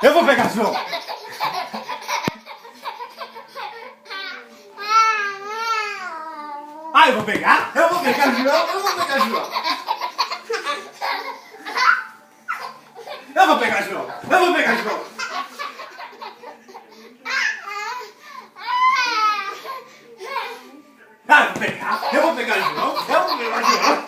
Eu vou pegar João. Ah, eu vou pegar? Eu vou pegar João. Eu vou pegar João. Eu vou pegar João. Eu vou pegar João. Ah, eu vou pegar. Eu vou pegar João. Eu vou pegar João.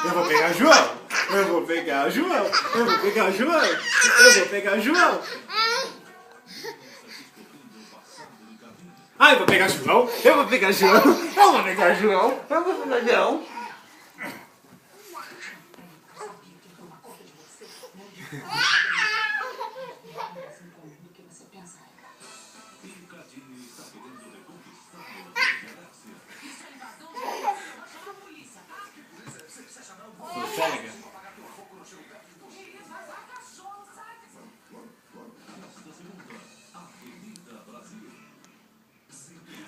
Eu vou pegar João. Eu vou pegar João. Eu vou pegar João. Eu vou pegar João. Ah, eu vou pegar João. Eu vou pegar João. Eu vou pegar João. Eu vou pegar João. Pega.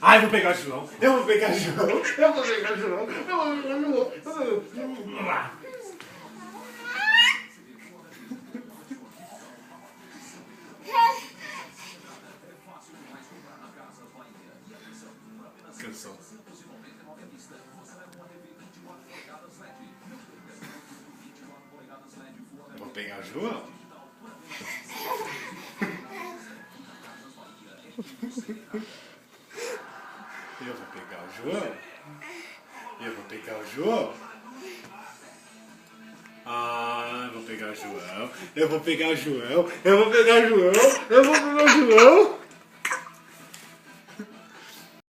Ai, eu vou pegar João. Eu vou pegar João. Eu vou pegar João. Eu vou pegar João. Cansou. Vou pegar João. Eu vou pegar o João. Eu vou pegar o João. Ah, eu vou pegar o João. Eu vou pegar o João. Eu vou pegar o João. Eu vou pegar o João.